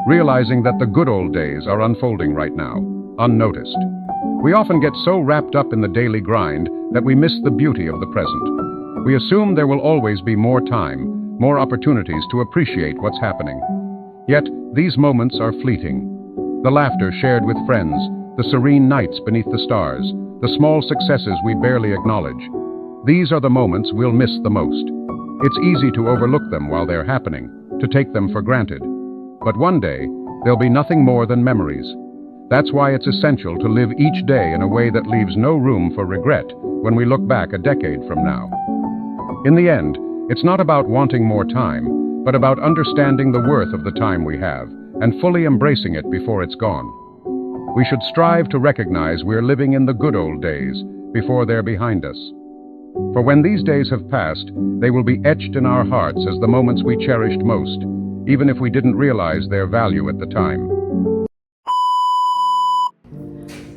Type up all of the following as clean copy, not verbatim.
realizing that the good old days are unfolding right now, unnoticed. We often get so wrapped up in the daily grind that we miss the beauty of the present. We assume there will always be more time, more opportunities to appreciate what's happening. Yet, these moments are fleeting. The laughter shared with friends, the serene nights beneath the stars, the small successes we barely acknowledge. These are the moments we'll miss the most. It's easy to overlook them while they're happening, to take them for granted. But one day, they'll be nothing more than memories. That's why it's essential to live each day in a way that leaves no room for regret when we look back a decade from now. In the end, it's not about wanting more time, but about understanding the worth of the time we have and fully embracing it before it's gone. We should strive to recognize we're living in the good old days before they're behind us. For when these days have passed, they will be etched in our hearts as the moments we cherished most, even if we didn't realize their value at the time.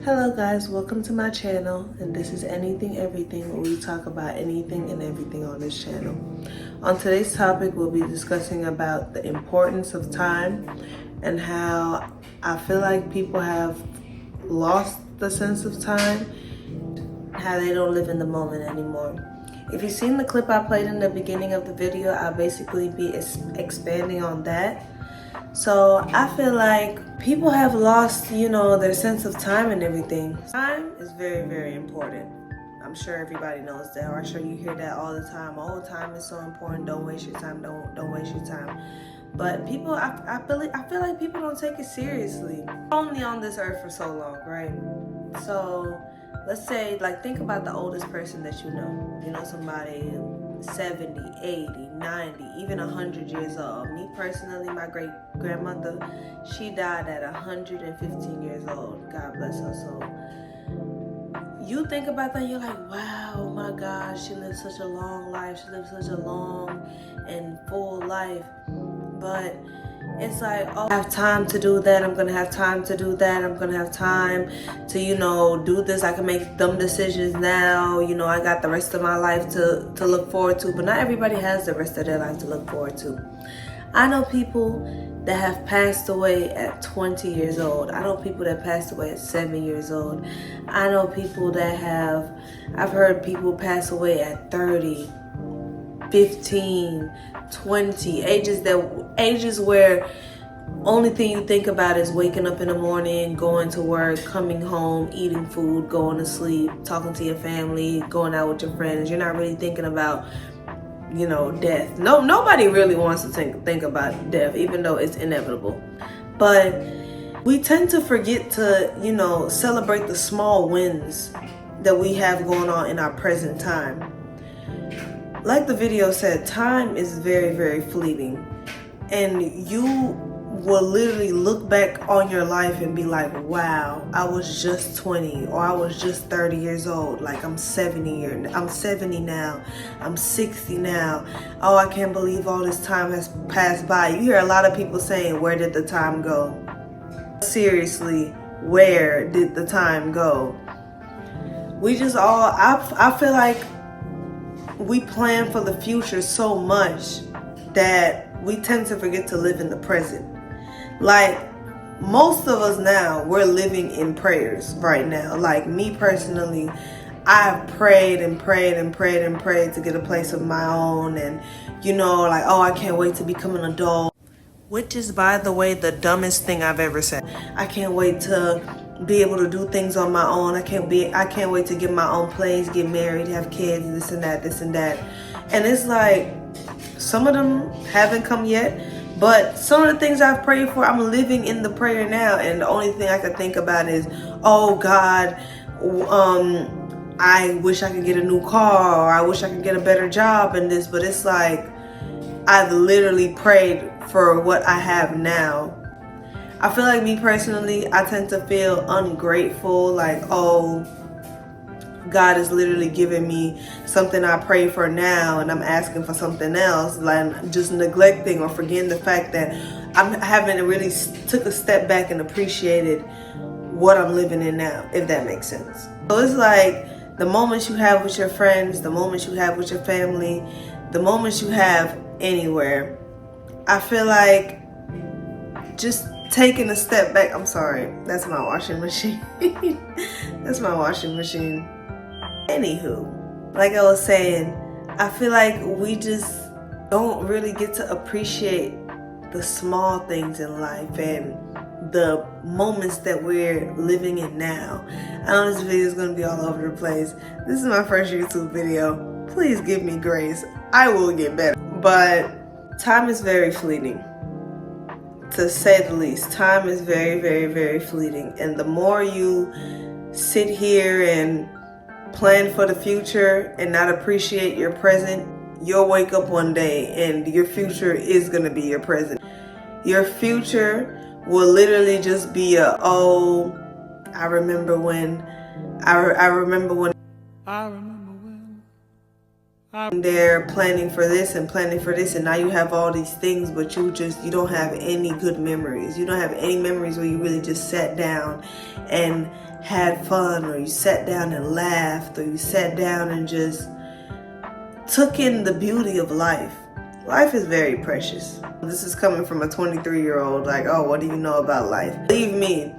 Hello guys, welcome to my channel, and this is Anything Everything, where we talk about anything and everything on this channel. On today's topic, we'll be discussing about the importance of time and how I feel like people have lost the sense of time, how they don't live in the moment anymore. If you've seen the clip I played in the beginning of the video, I'll basically be expanding on that. So I feel like people have lost, their sense of time and everything. Time is very, very important. I'm sure everybody knows that, or I'm sure you hear that all the time. Oh, time is so important. Don't waste your time. Don't waste your time. But people, I feel like people don't take it seriously. Only on this earth for so long, right? So let's say, think about the oldest person that you know. You know, somebody 70, 80, 90, even 100 years old. Me personally, my great-grandmother, she died at 115 years old. God bless her soul. You think about that, you're like, wow, oh my gosh, she lived such a long life. She lived such a long and full life. But it's like, oh, I have time to do that. I'm going to have time to do that. I'm going to have time to, do this. I can make dumb decisions now. I got the rest of my life to look forward to. But not everybody has the rest of their life to look forward to. I know people that have passed away at 20 years old. I know people that passed away at 7 years old. I know people that I've heard people pass away at 30, 15, 20, ages where only thing you think about is waking up in the morning, going to work, coming home, eating food, going to sleep, talking to your family, going out with your friends. You're not really thinking about, death. Nobody really wants to think about death, even though it's inevitable. But we tend to forget to, celebrate the small wins that we have going on in our present time. Like the video said, time is very, very fleeting. And you will literally look back on your life and be like, wow, I was just 20 or I was just 30 years old. Like I'm 70 now. I'm 60 now. Oh, I can't believe all this time has passed by. You hear a lot of people saying, where did the time go? Seriously, where did the time go? I feel like we plan for the future so much that we tend to forget to live in the present. Like most of us now, we're living in prayers right now. Like me personally, I've prayed and prayed and prayed and prayed to get a place of my own, and oh, I can't wait to become an adult. Which is, by the way, the dumbest thing I've ever said. I can't wait to be able to do things on my own. I can't wait to get my own place, get married, have kids, this and that. And it's like, some of them haven't come yet, but some of the things I've prayed for, I'm living in the prayer now. And the only thing I can think about is, oh God, I wish I could get a new car, or I wish I could get a better job in this. But it's like, I've literally prayed for what I have now. I feel like me personally, I tend to feel ungrateful, like, oh, God is literally giving me something I pray for now and I'm asking for something else, like just neglecting or forgetting the fact that I haven't really took a step back and appreciated what I'm living in now, if that makes sense. So it's like the moments you have with your friends, the moments you have with your family, the moments you have anywhere, I feel like just taking a step back. I'm sorry, that's my washing machine. That's my washing machine. Anywho, like I was saying, I feel like we just don't really get to appreciate the small things in life and the moments that we're living in now. I know this video is going to be all over the place. This is my first YouTube video. Please give me grace. I will get better. But time is very fleeting, to say the least. Time is very, very, very fleeting. And the more you sit here and plan for the future and not appreciate your present, you'll wake up one day and your future is going to be your present. Your future will literally just be I remember when they're planning for this and planning for this, and now you have all these things, but you don't have any good memories. You don't have any memories where you really just sat down and had fun, or you sat down and laughed, or you sat down and just took in the beauty of life. Life is very precious. This is coming from a 23-year-old, like, oh, what do you know about life? Believe me,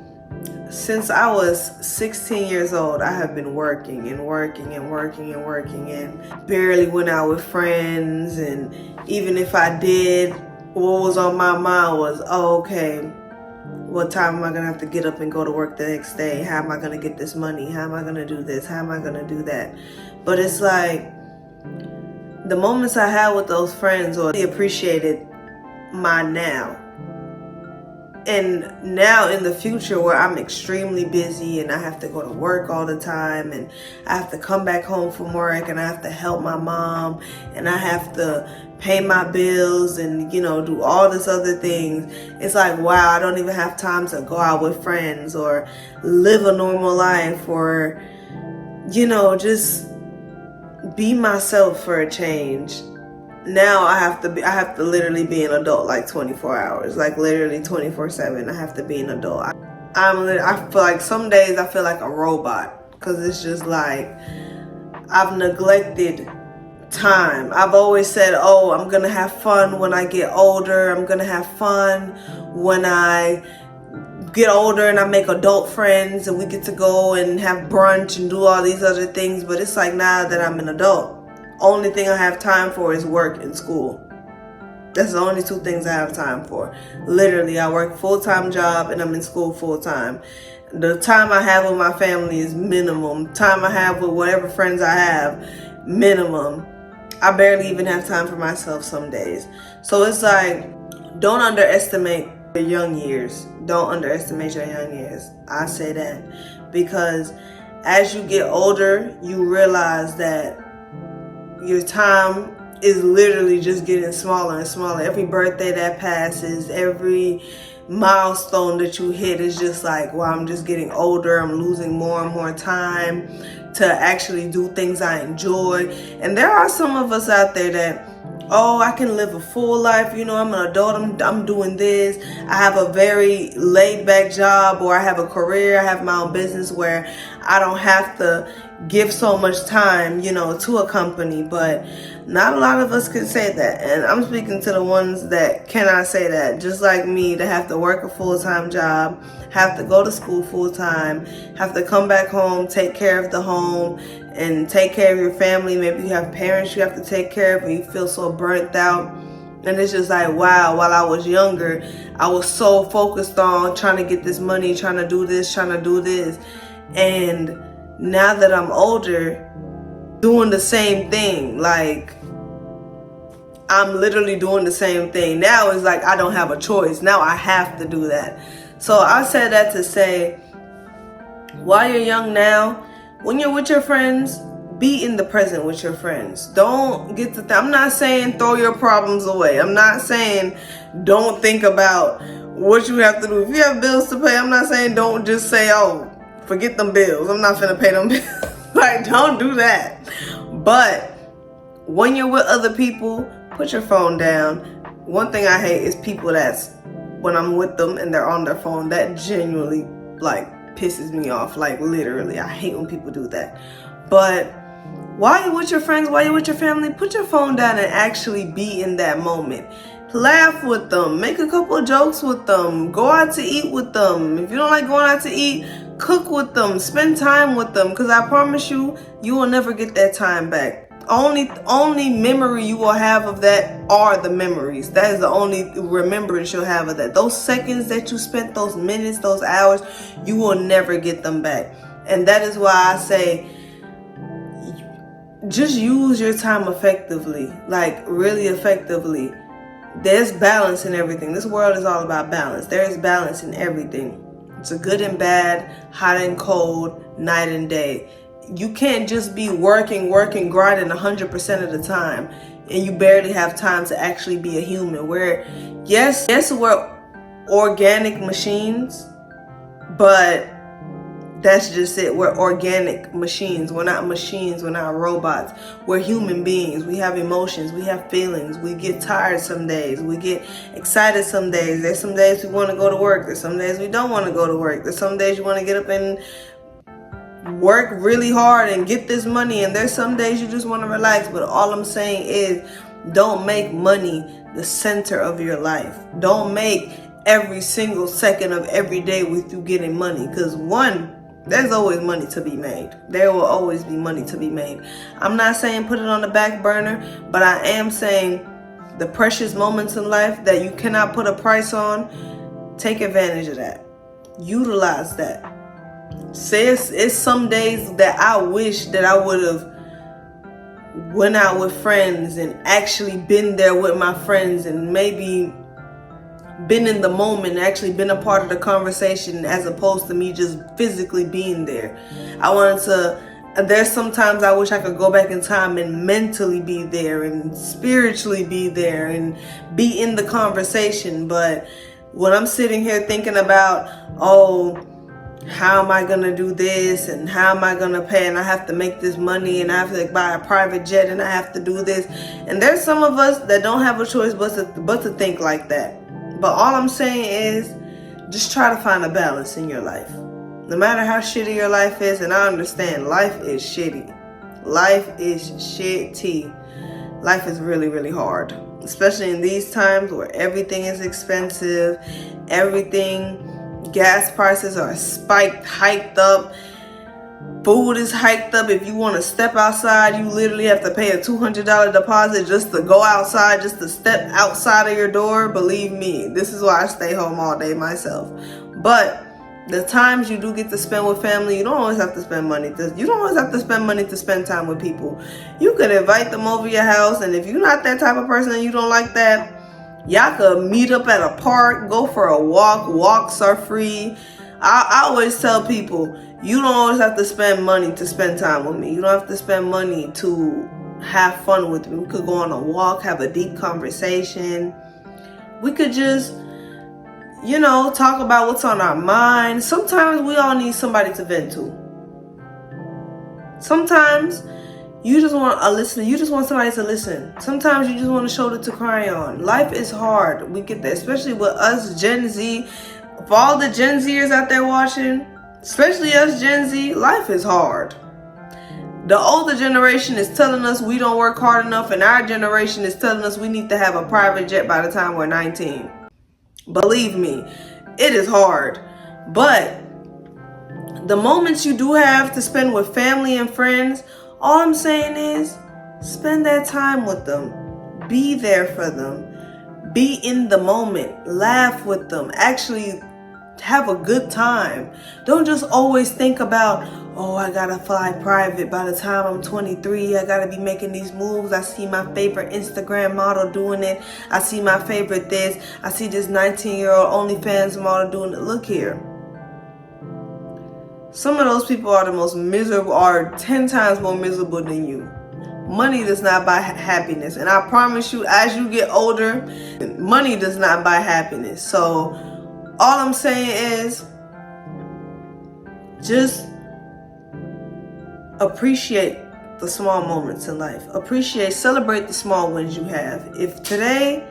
since I was 16 years old, I have been working and working and working and working, and barely went out with friends. And even if I did, what was on my mind was, oh, okay, what time am I gonna have to get up and go to work the next day? How am I gonna get this money? How am I gonna do this? How am I gonna do that? But it's like, the moments I had with those friends, or they appreciated my now. And now in the future, where I'm extremely busy and I have to go to work all the time, and I have to come back home from work, and I have to help my mom, and I have to pay my bills and, do all this other things. It's like, wow, I don't even have time to go out with friends or live a normal life, or, just be myself for a change. Now I have to literally be an adult like 24 hours, like literally 24/7. I have to be an adult. I feel like some days I feel like a robot, because it's just like I've neglected time. I've always said, oh, I'm gonna have fun when I get older. I'm gonna have fun when I get older and I make adult friends and we get to go and have brunch and do all these other things. But it's like, now that I'm an adult, only thing I have time for is work and school. That's the only two things I have time for. Literally, I work full-time job and I'm in school full-time. The time I have with my family is minimum. Time I have with whatever friends I have, minimum. I barely even have time for myself some days. So it's like, don't underestimate your young years. Don't underestimate your young years. I say that because as you get older, you realize that your time is literally just getting smaller and smaller. Every birthday that passes, every milestone that you hit is just like, wow, I'm just getting older. I'm losing more and more time to actually do things I enjoy. And there are some of us out there that, oh, I can live a full life. I'm an adult. I'm doing this. I have a very laid back job, or I have a career. I have my own business where I don't have to give so much time, to a company. But not a lot of us can say that. And I'm speaking to the ones that cannot say that. Just like me, that have to work a full-time job, have to go to school full-time, have to come back home, take care of the home, and take care of your family. Maybe you have parents you have to take care of, and you feel so burnt out. And it's just like, wow, while I was younger, I was so focused on trying to get this money, trying to do this, trying to do this. And now that I'm older, doing the same thing. Like, I'm literally doing the same thing. Now it's like I don't have a choice. Now I have to do that. So I said that to say, while you're young now, when you're with your friends, be in the present with your friends. Don't get to I'm not saying throw your problems away. I'm not saying don't think about what you have to do. If you have bills to pay, I'm not saying don't just say, oh, forget them bills. I'm not finna pay them bills. Like, don't do that. But when you're with other people, put your phone down. One thing I hate is people that's, when I'm with them and they're on their phone, that genuinely, like, pisses me off. Like, literally, I hate when people do that. But while you're with your friends, while you're with your family, put your phone down and actually be in that moment. Laugh with them. Make a couple of jokes with them. Go out to eat with them. If you don't like going out to eat, cook with them. Spend time with them. Because I promise you, you will never get that time back. Only memory you will have of that are the memories. That is the only remembrance you'll have of that. Those seconds that you spent, those minutes, those hours, you will never get them back. And that is why I say, just use your time effectively, like really effectively. There's balance in everything. This world is all about balance. There is balance in everything. It's a good and bad, hot and cold, night and day. You can't just be working, grinding 100% of the time, and you barely have time to actually be a human. Where, yes, we're organic machines, but that's just it. We're organic machines. We're not machines. We're not robots. We're human beings. We have emotions. We have feelings. We get tired some days. We get excited some days. There's some days we want to go to work. There's some days we don't want to go to work. There's some days you want to get up and work really hard and get this money, and there's some days you just want to relax. But all I'm saying is, don't make money the center of your life. Don't make every single second of every day with you getting money, because there's always money to be made. There will always be money to be made. I'm not saying put it on the back burner, but I am saying the precious moments in life that you cannot put a price on, take advantage of that. Utilize that. It's some days that I wish that I would have went out with friends and actually been there with my friends and maybe been in the moment, actually been a part of the conversation, as opposed to me just physically being there. There's sometimes I wish I could go back in time and mentally be there and spiritually be there and be in the conversation. But when I'm sitting here thinking about, how am I going to do this, and how am I going to pay, and I have to make this money, and I have to buy a private jet, and I have to do this. And there's some of us that don't have a choice but to think like that. But all I'm saying is, just try to find a balance in your life. No matter how shitty your life is, and I understand life is shitty. Life is shitty. Life is really, really hard. Especially in these times where everything is expensive. Gas prices are hiked up. Food is hiked up. If you want to step outside, you literally have to pay a $200 deposit just to go outside, just to step outside of your door. Believe me, this is why I stay home all day myself. But the times you do get to spend with family, you don't always have to spend money. You don't always have to spend money to spend time with people. You could invite them over your house, and if you're not that type of person and you don't like that, y'all could meet up at a park, go for a walk. Walks are free. I always tell people, you don't always have to spend money to spend time with me. You don't have to spend money to have fun with me. We could go on a walk, have a deep conversation. We could just, talk about what's on our mind. Sometimes we all need somebody to vent to. Sometimes you just want a listener. You just want somebody to listen. Sometimes you just want a shoulder to cry on. Life is hard. We get that, especially with us Gen Z. For all the Gen Zers out there watching, especially us Gen Z, life is hard. The older generation is telling us we don't work hard enough, and our generation is telling us we need to have a private jet by the time we're 19. Believe me, it is hard. But the moments you do have to spend with family and friends, all I'm saying is spend that time with them. Be there for them. Be in the moment. Laugh with them. Actually have a good time. Don't just always think about, I gotta fly private by the time I'm 23. I gotta be making these moves. I see my favorite Instagram model doing it. I see my favorite this. I see this 19-year-old OnlyFans model doing it. Look here. Some of those people are 10 times more miserable than you. Money does not buy happiness. And I promise you, as you get older, money does not buy happiness. So all I'm saying is just appreciate the small moments in life. Celebrate the small wins you have. If today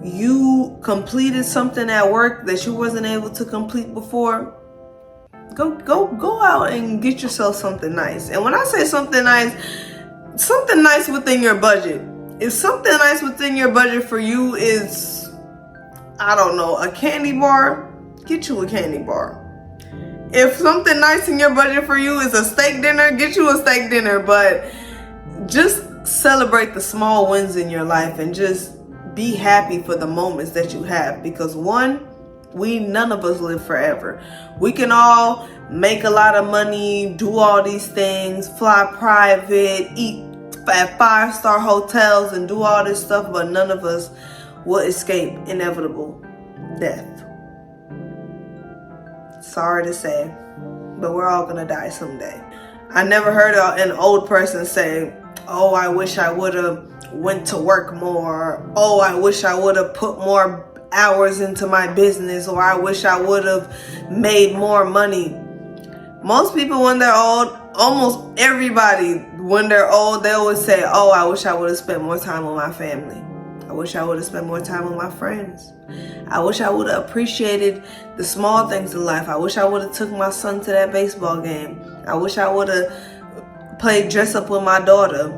you completed something at work that you wasn't able to complete before, go out and get yourself something nice. And when I say something nice within your budget. If something nice within your budget for you is, I don't know, a candy bar, get you a candy bar. If something nice in your budget for you is a steak dinner, get you a steak dinner. But just celebrate the small wins in your life and just be happy for the moments that you have. Because one, none of us live forever. We can all make a lot of money, do all these things, fly private, eat at 5-star hotels and do all this stuff, but none of us will escape inevitable death. Sorry to say, but we're all gonna die someday. I never heard an old person say, oh, I wish I would have went to work more. Oh, I wish I would have put more hours into my business, or I wish I would have made more money. Most people when they're old, almost everybody when they're old, they always say, oh, I wish I would have spent more time with my family. I wish I would have spent more time with my friends. I wish I would have appreciated the small things in life. I wish I would have took my son to that baseball game. I wish I would have played dress up with my daughter.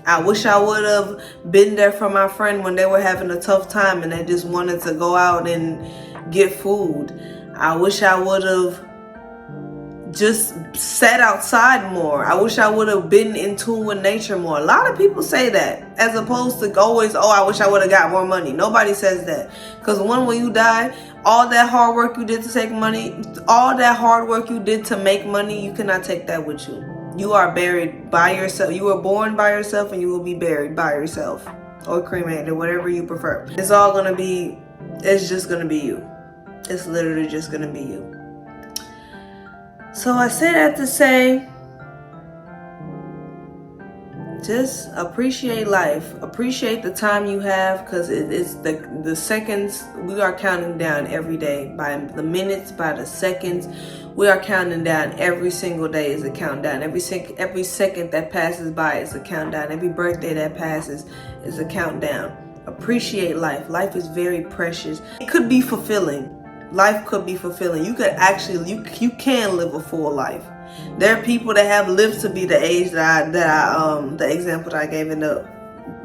I wish I would have been there for my friend when they were having a tough time and they just wanted to go out and get food. I wish I would have just sat outside more. I wish I would have been in tune with nature more. A lot of people say that, as opposed to always, oh, I wish I would have got more money. Nobody says that. Because when you die, all that hard work you did to take money, all that hard work you did to make money, you cannot take that with you. You are buried by yourself. You were born by yourself and you will be buried by yourself. Or cremated, whatever you prefer. It's all going to be, it's just going to be you. It's literally just going to be you. So I say that to say, just appreciate life. Appreciate the time you have, because it's the seconds. We are counting down every day, by the minutes, by the seconds. We are counting down every single day is a countdown. Every second that passes by is a countdown. Every birthday that passes is a countdown. Appreciate life. Life is very precious. It could be fulfilling. Life could be fulfilling. You could actually, you can live a full life. There are people that have lived to be the age the example that I gave in the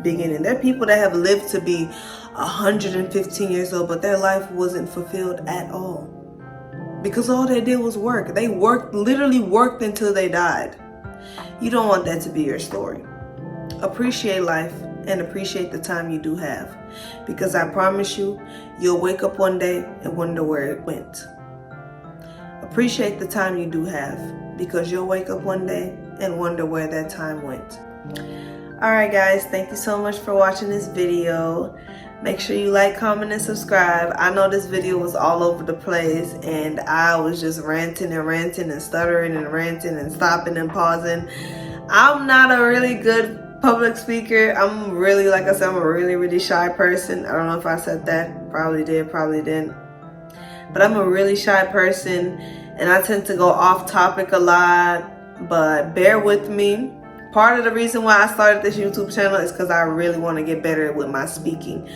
beginning. There are people that have lived to be 115 years old, but their life wasn't fulfilled at all. Because all they did was work. They literally worked until they died. You don't want that to be your story. Appreciate life and appreciate the time you do have. Because I promise you, you'll wake up one day and wonder where it went. Appreciate the time you do have, because you'll wake up one day and wonder where that time went. Alright guys, thank you so much for watching this video. Make sure you like, comment, and subscribe. I know this video was all over the place and I was just ranting and stuttering and ranting and stopping and pausing. I'm not a really good public speaker. I'm really, like I said, I'm a really shy person. I don't know if I said that. Probably did, probably didn't. But I'm a really shy person and I tend to go off topic a lot, but bear with me. Part of the reason why I started this YouTube channel is because I really want to get better with my speaking.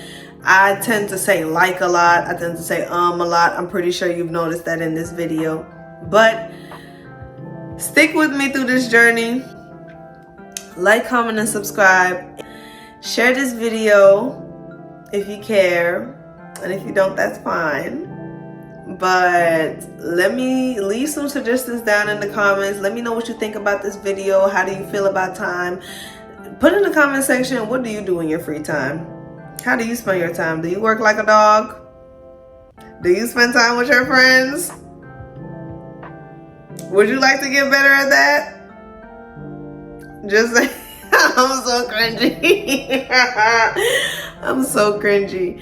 I tend to say like a lot. I tend to say a lot. I'm pretty sure you've noticed that in this video. But stick with me through this journey. Like, comment, and subscribe. Share this video if you care. And if you don't, that's fine. But let me leave some suggestions down in the comments. Let me know what you think about this video. How do you feel about time? Put in the comment section, what do you do in your free time? How do you spend your time? Do you work like a dog? Do you spend time with your friends? Would you like to get better at that? Just say, I'm so cringy. I'm so cringy.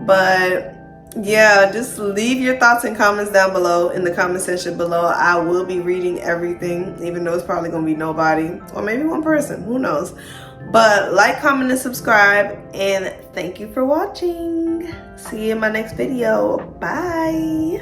But yeah, just leave your thoughts and comments down below in the comment section below. I will be reading everything, even though it's probably gonna be nobody or maybe one person, who knows. But like, comment, and subscribe, and thank you for watching. See you in my next video. Bye.